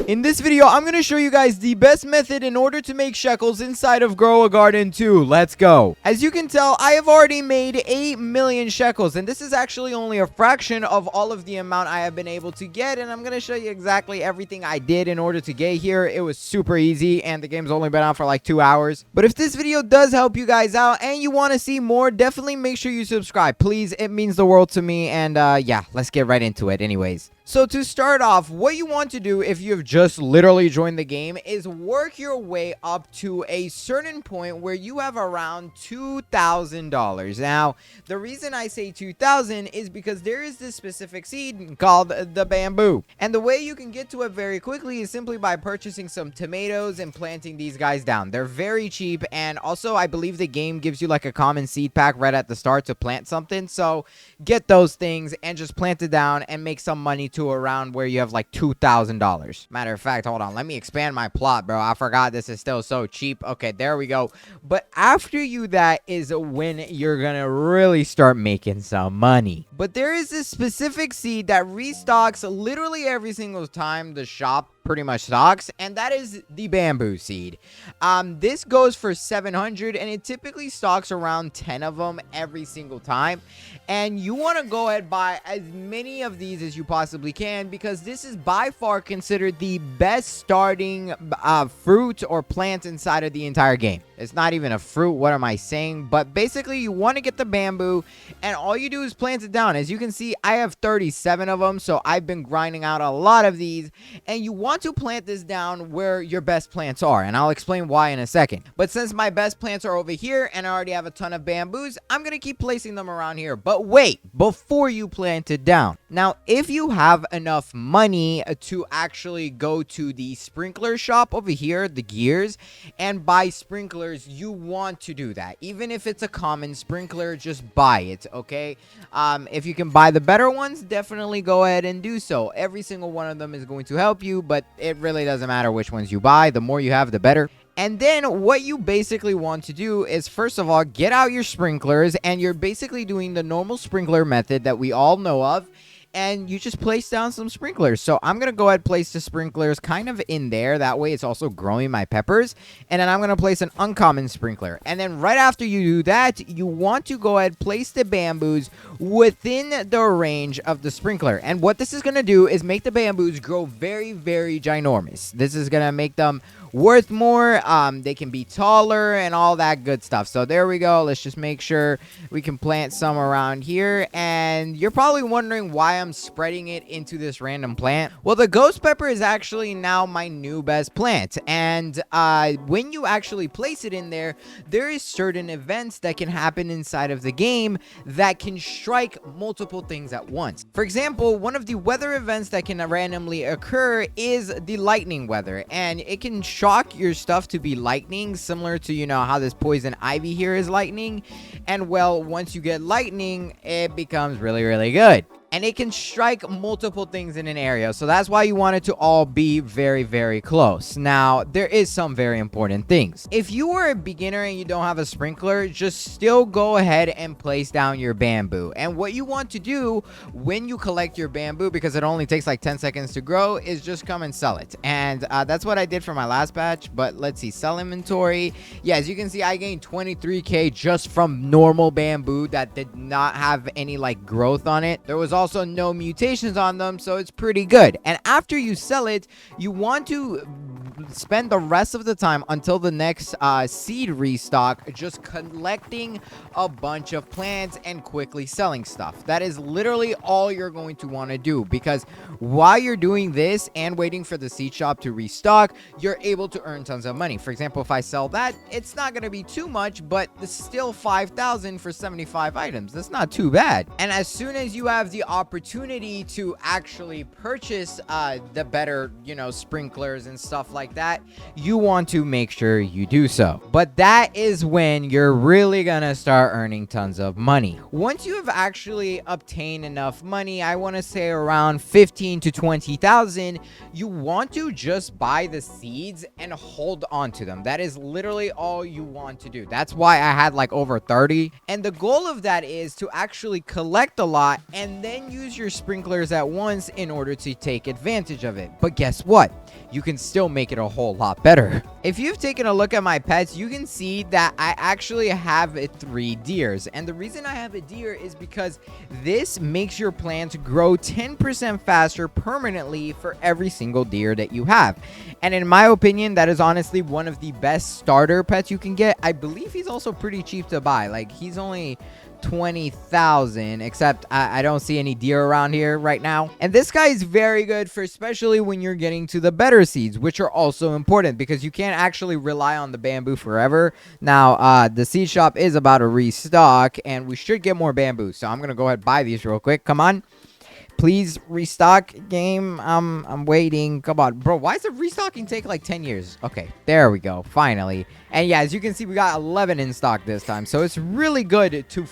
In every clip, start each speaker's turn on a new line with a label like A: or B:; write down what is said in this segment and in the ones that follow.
A: In this video, I'm going to show you guys the best method in order to make shekels inside of Grow a Garden 2. Let's go. As you can tell, I have already made 8 million shekels, and this is actually only a fraction of all of the amount I have been able to get, and I'm going to show you exactly everything I did in order to get here. It was super easy, and the game's only been out for like 2 hours. But if this video does help you guys out and you want to see more, definitely make sure you subscribe. Please, it means the world to me, and yeah, let's get right into it anyways. So to start off, what you want to do if you have just literally joined the game is work your way up to a certain point where you have around $2,000. Now, the reason I say 2,000 is because there is this specific seed called the bamboo. And the way you can get to it very quickly is simply by purchasing some tomatoes and planting these guys down. They're very cheap, and also I believe the game gives you like a common seed pack right at the start to plant something. So get those things and just plant it down and make some money to around where you have like $2,000. Matter of fact, hold on, let me expand my plot, bro. I forgot this is still so cheap. Okay, there we go. But after that is when you're gonna really start making some money. But there is this specific seed that restocks literally every single time the shop pretty much stocks, and that is the bamboo seed. This goes for 700, and it typically stocks around 10 of them every single time. And you want to go ahead and buy as many of these as you possibly can, because this is by far considered the best starting fruit or plant inside of the entire game. It's not even a fruit, what am I saying? But basically, you want to get the bamboo, and all you do is plant it down. As you can see, I have 37 of them, so I've been grinding out a lot of these, and you want to plant this down where your best plants are, and I'll explain why in a second. But since my best plants are over here, and I already have a ton of bamboos, I'm going to keep placing them around here. But wait, before you plant it down. Now, if you have enough money to actually go to the sprinkler shop over here, the gears, and buy sprinklers, you want to do that. Even if it's a common sprinkler, just buy it, okay? If you can buy the better ones, definitely go ahead and do so. Every single one of them is going to help you, but it really doesn't matter which ones you buy. The more you have, the better. And then what you basically want to do is, first of all, get out your sprinklers, and you're basically doing the normal sprinkler method that we all know of. And you just place down some sprinklers. So I'm going to go ahead and place the sprinklers kind of in there. That way it's also growing my peppers. And then I'm going to place an uncommon sprinkler. And then right after you do that, you want to go ahead and place the bamboos within the range of the sprinkler. And what this is going to do is make the bamboos grow very, very ginormous. This is going to make them worth more. They can be taller and all that good stuff. So there we go. Let's just make sure we can plant some around here. And you're probably wondering why I'm spreading it into this random plant. Well, the ghost pepper is actually now my new best plant. And when you actually place it in there, there is certain events that can happen inside of the game that can strike multiple things at once. For example, one of the weather events that can randomly occur is the lightning weather, and it can shock your stuff to be lightning, similar to, you know, how this poison ivy here is lightning. And well, once you get lightning, it becomes really, really good. And it can strike multiple things in an area. So that's why you want it to all be very, very close. Now, there is some very important things. If you are a beginner and you don't have a sprinkler, just still go ahead and place down your bamboo. And what you want to do when you collect your bamboo, because it only takes like 10 seconds to grow, is just come and sell it. And that's what I did for my last batch. But let's see, sell inventory. Yeah, as you can see, I gained 23k just from normal bamboo that did not have any like growth on it. There was also no mutations on them, so it's pretty good. And after you sell it, you want to spend the rest of the time until the next seed restock just collecting a bunch of plants and quickly selling stuff. That is literally all you're going to want to do, because while you're doing this and waiting for the seed shop to restock, you're able to earn tons of money. For example, if I sell that, it's not going to be too much, but it's still 5,000 for 75 items. That's not too bad. And as soon as you have the opportunity to actually purchase the better, you know, sprinklers and stuff like that, you want to make sure you do so. But that is when you're really gonna start earning tons of money. Once you have actually obtained enough money, I want to say around 15 to 20,000, you want to just buy the seeds and hold on to them. That is literally all you want to do. That's why I had like over 30. And the goal of that is to actually collect a lot and then use your sprinklers at once in order to take advantage of it. But guess what? you can still make it a whole lot better. If you've taken a look at my pets, you can see that I actually have 3 deers. And the reason I have a deer is because this makes your plant grow 10% faster permanently for every single deer that you have. And in my opinion, that is honestly one of the best starter pets you can get. I believe he's also pretty cheap to buy. Like, he's only 20,000, except I don't see any deer around here right now. And this guy is very good for especially when you're getting to the better seeds, which are also important because you can't actually rely on the bamboo forever. Now, the seed shop is about to restock, and we should get more bamboo. So I'm gonna go ahead and buy these real quick. Come on. Please restock, game. I'm waiting. Come on, bro. Why does the restocking take like 10 years? Okay, there we go. Finally. And yeah, as you can see, we got 11 in stock this time. So it's really good to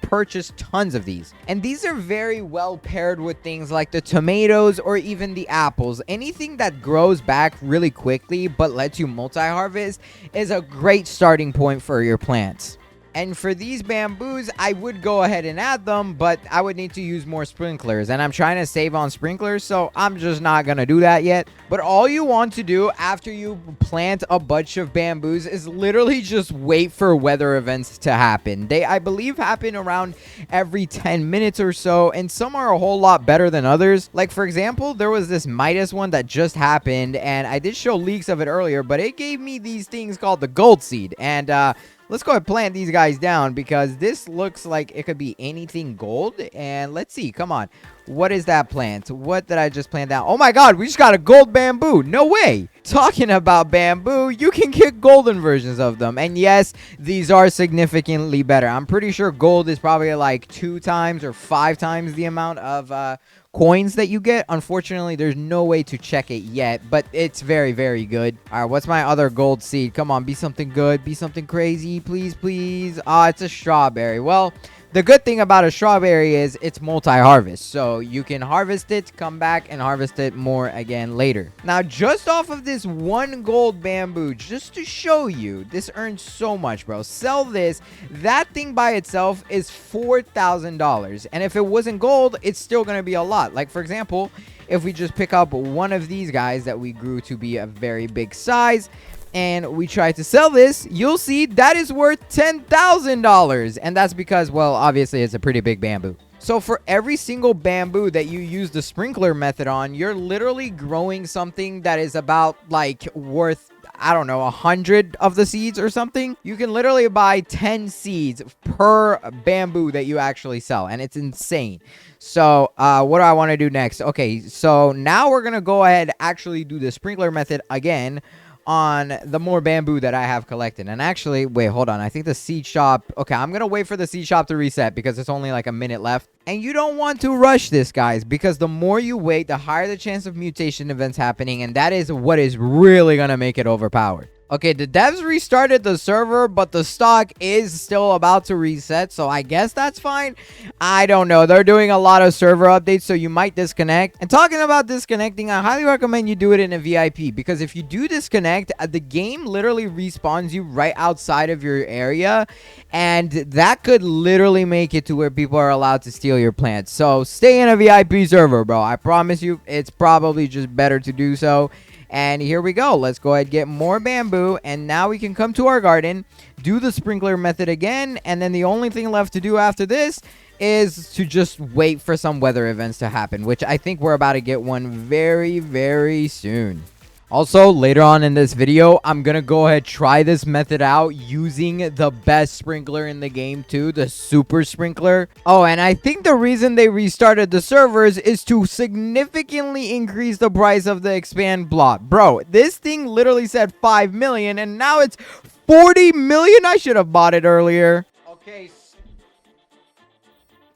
A: purchase tons of these. And these are very well paired with things like the tomatoes or even the apples. Anything that grows back really quickly but lets you multi-harvest is a great starting point for your plants. And for these bamboos, I would go ahead and add them, but I would need to use more sprinklers. And I'm trying to save on sprinklers, so I'm just not going to do that yet. But all you want to do after you plant a bunch of bamboos is literally just wait for weather events to happen. They, I believe, happen around every 10 minutes or so, and some are a whole lot better than others. Like, for example, there was this Midas one that just happened, and I did show leaks of it earlier, but it gave me these things called the gold seed. And, let's go ahead and plant these guys down because this looks like it could be anything gold. And let's see. Come on. What is that plant? What did I just plant down? Oh my god, we just got a gold bamboo. No way. Talking about bamboo, you can get golden versions of them. And yes, these are significantly better. I'm pretty sure gold is probably like 2 times or 5 times the amount of coins that you get. Unfortunately, there's no way to check it yet, but it's very, very good. All right, what's my other gold seed? Come on, be something good. Be something crazy. Please, please. It's a strawberry. Well, the good thing about a strawberry is it's multi-harvest. So you can harvest it, come back, and harvest it more again later. Now, just off of this 1 gold bamboo, just to show you, this earns so much, bro. Sell this. That thing by itself is $4,000. And if it wasn't gold, it's still going to be a lot. Like, for example, if we just pick up one of these guys that we grew to be a very big size, and we try to sell this, you'll see that is worth $10,000. And that's because, well, obviously it's a pretty big bamboo. So for every single bamboo that you use the sprinkler method on, you're literally growing something that is about like worth, I don't know, 100 of the seeds or something. You can literally buy 10 seeds per bamboo that you actually sell, and it's insane. So what do I want to do next? Okay, so now we're gonna go ahead and actually do the sprinkler method again on the more bamboo that I have collected. And actually, wait, hold on. I think the seed shop... Okay, I'm going to wait for the seed shop to reset because it's only like a minute left. And you don't want to rush this, guys, because the more you wait, the higher the chance of mutation events happening. And that is what is really going to make it overpowered. Okay, the devs restarted the server, but the stock is still about to reset, so I guess that's fine. I don't know. They're doing a lot of server updates, so you might disconnect. And talking about disconnecting, I highly recommend you do it in a VIP, because if you do disconnect, the game literally respawns you right outside of your area, and that could literally make it to where people are allowed to steal your plants. So stay in a VIP server, bro. I promise you, it's probably just better to do so. And here we go. Let's go ahead and get more bamboo. And now we can come to our garden, do the sprinkler method again. And then the only thing left to do after this is to just wait for some weather events to happen, which I think we're about to get one very, very soon. Also, later on in this video, I'm going to go ahead and try this method out using the best sprinkler in the game too, the super sprinkler. Oh, and I think the reason they restarted the servers is to significantly increase the price of the expand block. Bro, this thing literally said 5 million and now it's 40 million. I should have bought it earlier.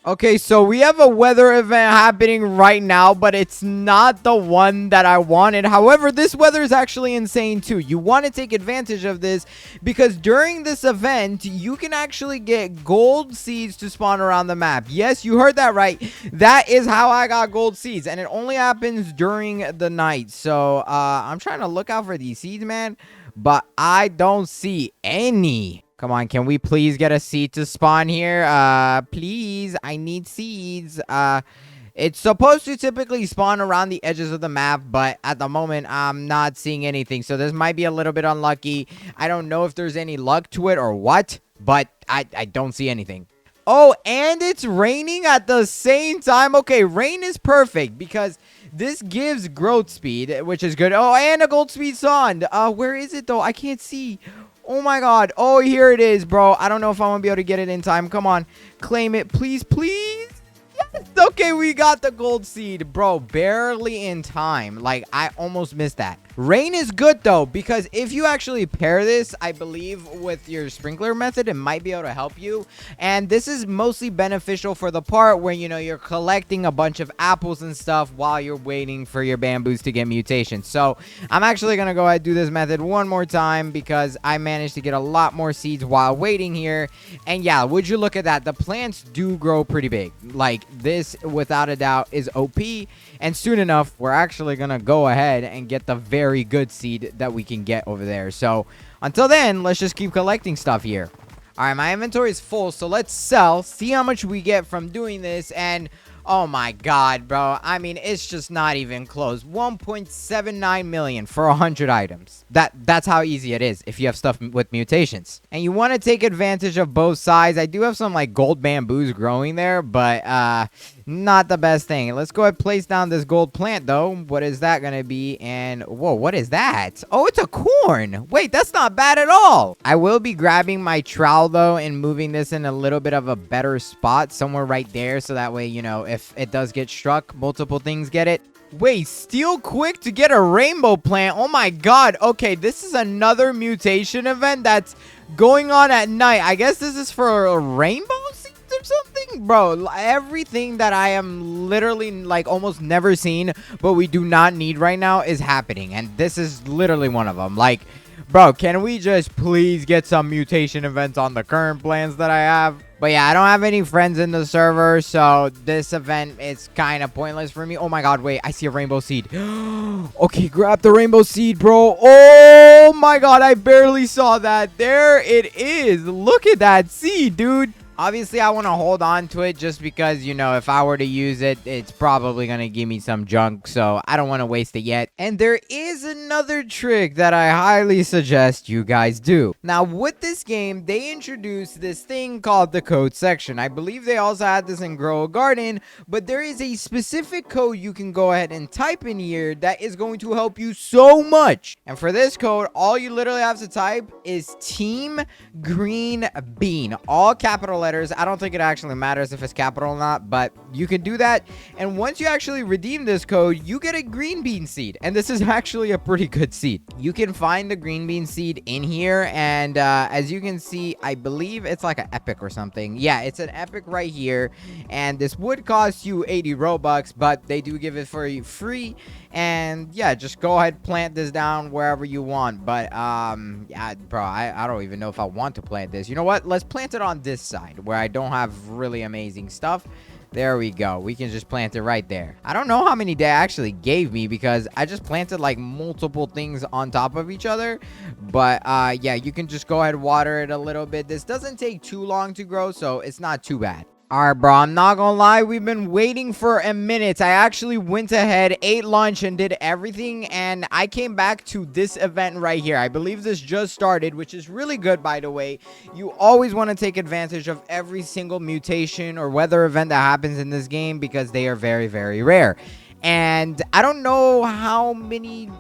A: Okay, so we have a weather event happening right now, but it's not the one that I wanted. However, this weather is actually insane too. You want to take advantage of this because during this event, you can actually get gold seeds to spawn around the map. Yes, you heard that right. That is how I got gold seeds, and it only happens during the night. So, I'm trying to look out for these seeds, man, but I don't see any. Come on, can we please get a seed to spawn here? Please, I need seeds. It's supposed to typically spawn around the edges of the map, but at the moment, I'm not seeing anything. So this might be a little bit unlucky. I don't know if there's any luck to it or what, but I don't see anything. Oh, and it's raining at the same time. Okay, rain is perfect because this gives growth speed, which is good. Oh, and a gold speed song. Where is it, though? I can't see. Oh, my God. Oh, here it is, bro. I don't know if I'm going to be able to get it in time. Come on. Claim it. Please, please. Yes. Okay, we got the gold seed. Bro, barely in time. Like, I almost missed that. Rain is good, though, because if you actually pair this, I believe, with your sprinkler method, it might be able to help you. And this is mostly beneficial for the part where, you know, you're collecting a bunch of apples and stuff while you're waiting for your bamboos to get mutations. So I'm actually going to go ahead and do this method one more time because I managed to get a lot more seeds while waiting here. And yeah, would you look at that? The plants do grow pretty big. Like, this, without a doubt, is OP. And soon enough, we're actually going to go ahead and get the very good seed that we can get over there. So until then, let's just keep collecting stuff here. All right, my inventory is full, so let's sell, see how much we get from doing this. And oh my God, bro, I mean, it's just not even close. 1.79 million for 100 items. That's how easy it is if you have stuff with mutations. And you want to take advantage of both sides. I do have some like gold bamboos growing there, but not the best thing. Let's go ahead and place down this gold plant, though. What is that going to be? And whoa, what is that? Oh, it's a corn. Wait, that's not bad at all. I will be grabbing my trowel, though, and moving this in a little bit of a better spot, somewhere right there. So that way, you know, if it does get struck, multiple things get it. Wait, steal quick to get a rainbow plant. Oh my God. Okay, this is another mutation event that's going on at night. I guess this is for a rainbow seeds or something? Bro, everything that I am literally like almost never seen, but we do not need right now is happening. And this is literally one of them. Like, bro, can we just please get some mutation events on the current plans that I have? But yeah, I don't have any friends in the server, so this event is kind of pointless for me. Oh my God, wait, I see a rainbow seed. Okay, grab the rainbow seed, bro. Oh my God, I barely saw that. There it is. Look at that seed, dude. Obviously, I want to hold on to it just because, you know, if I were to use it, it's probably going to give me some junk. So I don't want to waste it yet. And there is another trick that I highly suggest you guys do. Now, with this game, they introduced this thing called the code section. I believe they also had this in Grow a Garden, but there is a specific code you can go ahead and type in here that is going to help you so much. And for this code, all you literally have to type is Team Green Bean, all capital letters. I don't think it actually matters if it's capital or not, but you can do that. And once you actually redeem this code, you get a green bean seed. And this is actually a pretty good seed. You can find the green bean seed in here. And as you can see, I believe it's like an epic or something. Yeah, it's an epic right here. And this would cost you 80 Robux, but they do give it for you free. And yeah, just go ahead, plant this down wherever you want. But yeah, bro, I don't even know if I want to plant this. You know what? Let's plant it on this side where I don't have really amazing stuff. There we go. We can just plant it right there. I don't know how many they actually gave me because I just planted like multiple things on top of each other. But yeah, you can just go ahead and water it a little bit. This doesn't take too long to grow, so it's not too bad. All right, bro, I'm not gonna lie. We've been waiting for a minute. I actually went ahead, ate lunch, and did everything, and I came back to this event right here. I believe this just started, which is really good, by the way. You always want to take advantage of every single mutation or weather event that happens in this game because they are very, very rare. And I don't know how many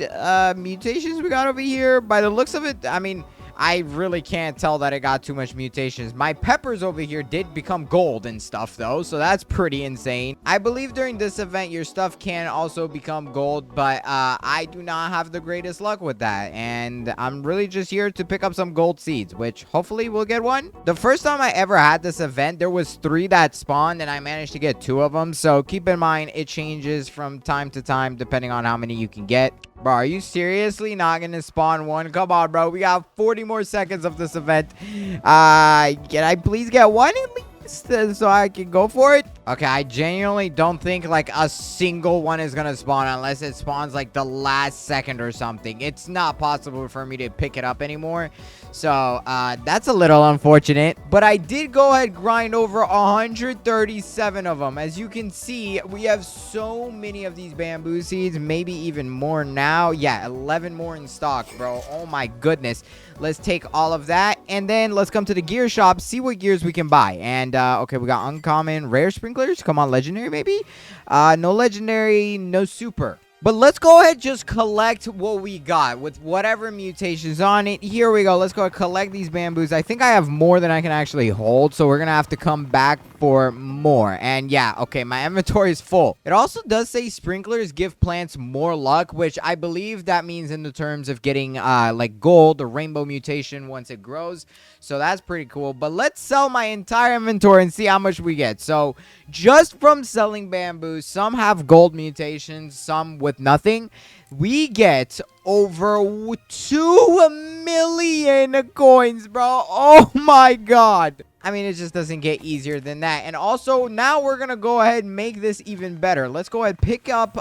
A: mutations we got over here. By the looks of it, I mean, I really can't tell that it got too much mutations. My peppers over here did become gold and stuff, though, so that's pretty insane. I believe during this event, your stuff can also become gold, but I do not have the greatest luck with that, and I'm really just here to pick up some gold seeds, which hopefully we'll get one. The first time I ever had this event, there was 3 that spawned, and I managed to get 2 of them, so keep in mind, it changes from time to time, depending on how many you can get. Bro, are you seriously not gonna spawn one? Come on, bro. We got 40 more seconds of this event. Can I please get one at least? so I can go for it. Okay, I genuinely don't think like a single one is gonna spawn unless it spawns like the last second or something. It's not possible for me to pick it up anymore. So that's a little unfortunate, but I did go ahead grind over 137 of them. As you can see, we have so many of these bamboo seeds, maybe even more now. Yeah, 11 more in stock, bro. Oh my goodness. Let's take all of that, and then let's come to the gear shop, see what gears we can buy. And okay, we got uncommon, rare sprinklers. Come on, legendary maybe. No legendary, no super. But let's go ahead, just collect what we got with whatever mutations on it. Here we go. Let's go ahead, collect these bamboos. I think I have more than I can actually hold, so we're going to have to come back for more. And yeah, okay, my inventory is full. It also does say sprinklers give plants more luck, which I believe that means in the terms of getting like gold or rainbow mutation once it grows. So that's pretty cool. But let's sell my entire inventory and see how much we get. So just from selling bamboo, some have gold mutations, some with nothing. We get over 2 million coins, bro. Oh my god. I mean, it just doesn't get easier than that. And also, now we're going to go ahead and make this even better. Let's go ahead and pick up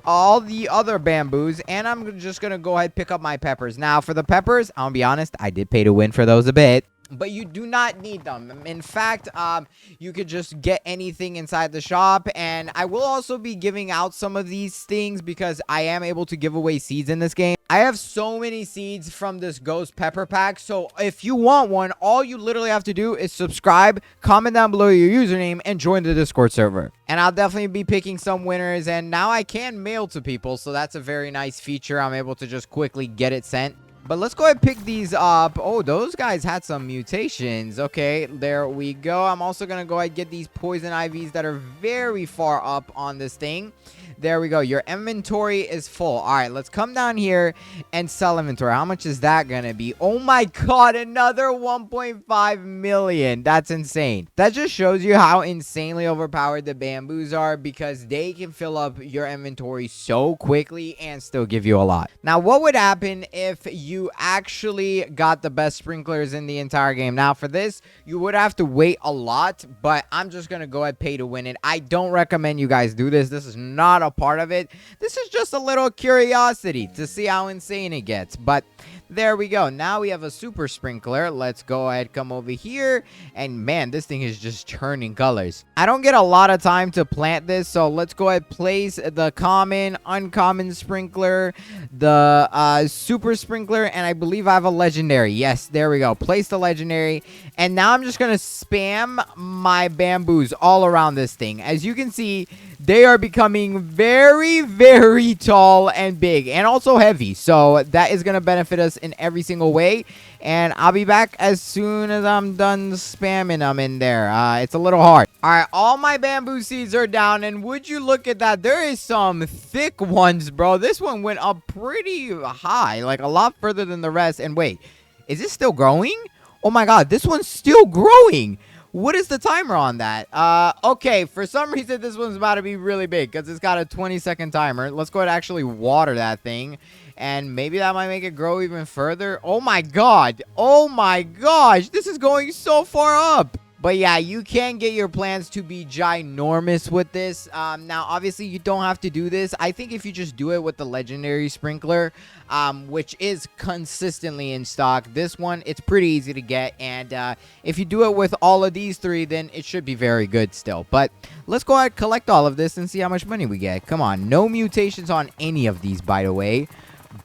A: all the other bamboos. And I'm just going to go ahead and pick up my peppers. Now, for the peppers, I'll be honest, I did pay to win for those a bit. But you do not need them. In fact, you could just get anything inside the shop. And I will also be giving out some of these things because I am able to give away seeds in this game. I have so many seeds from this ghost pepper pack. So if you want one, all you literally have to do is subscribe, comment down below your username, and join the Discord server. And I'll definitely be picking some winners. And now I can mail to people. So that's a very nice feature. I'm able to just quickly get it sent. But let's go ahead and pick these up. Oh, those guys had some mutations. Okay, there we go. I'm also going to go ahead and get these poison IVs that are very far up on this thing. There we go. Your inventory is full. All right, let's come down here and sell inventory. How much is that going to be? Oh my god, another 1.5 million. That's insane. That just shows you how insanely overpowered the bamboos are because they can fill up your inventory so quickly and still give you a lot. Now, what would happen if you actually got the best sprinklers in the entire game? Now, for this, you would have to wait a lot, but I'm just going to go ahead and pay to win it. I don't recommend you guys do this. This is not a part of it. This is just a little curiosity to see how insane it gets. But there we go. Now we have a super sprinkler. Let's go ahead, come over here, and man, this thing is just turning colors. I don't get a lot of time to plant this, so let's go ahead, place the common, uncommon sprinkler, the super sprinkler, and I believe I have a legendary. Yes, there we go. Place the legendary, and now I'm just gonna spam my bamboos all around this thing. As you can see, they are becoming very, very tall and big and also heavy. So that is going to benefit us in every single way. And I'll be back as soon as I'm done spamming them in there. It's a little hard. All right, all my bamboo seeds are down. And would you look at that? There is some thick ones, bro. This one went up pretty high, like a lot further than the rest. And wait, is it still growing? Oh my god, this one's still growing. What is the timer on that? Okay, for some reason, this one's about to be really big because it's got a 20-second timer. Let's go ahead and actually water that thing. And maybe that might make it grow even further. Oh my god. Oh my gosh. This is going so far up. But yeah, you can get your plants to be ginormous with this. Now, obviously, you don't have to do this. I think if you just do it with the legendary sprinkler, which is consistently in stock, this one, it's pretty easy to get. And if you do it with all of these three, then it should be very good still. But let's go ahead and collect all of this and see how much money we get. Come on. No mutations on any of these, by the way.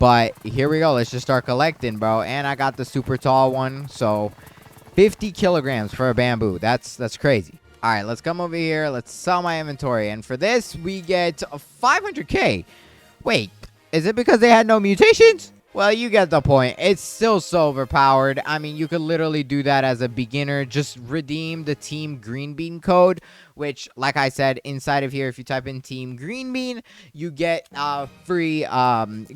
A: But here we go. Let's just start collecting, bro. And I got the super tall one, so 50 kilograms for a bamboo. That's crazy. All right, let's come over here. Let's sell my inventory. And for this, we get 500K. Wait, is it because they had no mutations? Well, you get the point. It's still so overpowered. I mean, you could literally do that as a beginner. Just redeem the Team Green Bean code, which, like I said, inside of here, if you type in Team Green Bean, you get free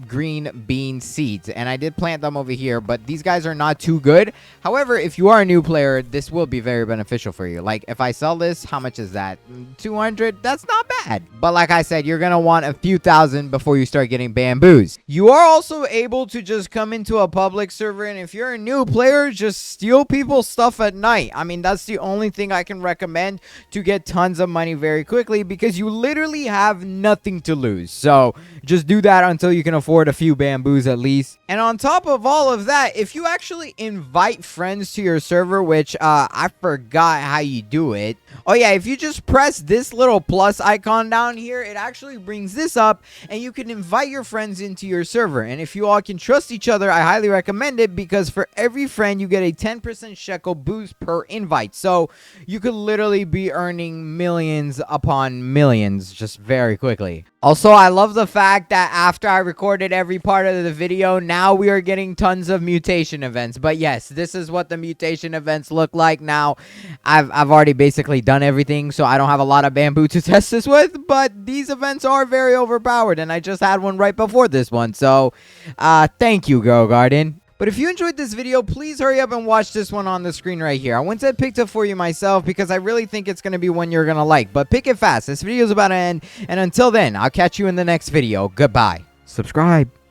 A: green bean seeds. And I did plant them over here, but these guys are not too good. However, if you are a new player, this will be very beneficial for you. Like, if I sell this, how much is that? 200? That's not bad. But like I said, you're gonna want a few thousand before you start getting bamboos. You are also able to just come into a public server, and if you're a new player, just steal people's stuff at night. I mean, that's the only thing I can recommend to get tons of money very quickly, because you literally have nothing to lose. So just do that until you can afford a few bamboos at least. And on top of all of that, if you actually invite friends to your server, which I forgot how you do it. Oh yeah, if you just press this little plus icon down here, it actually brings this up and you can invite your friends into your server. And if you all can trust each other, I highly recommend it, because for every friend you get a 10% shekel boost per invite. So you could literally be earning millions upon millions just very quickly. Also, I love the fact that after I recorded every part of the video, now we are getting tons of mutation events. But yes, this is what the mutation events look like now. I've already basically done everything, so I don't have a lot of bamboo to test this with. But these events are very overpowered, and I just had one right before this one. So, thank you, Grow Garden. But if you enjoyed this video, please hurry up and watch this one on the screen right here. I went and picked it for you myself because I really think it's going to be one you're going to like. But pick it fast. This video is about to end. And until then, I'll catch you in the next video. Goodbye. Subscribe.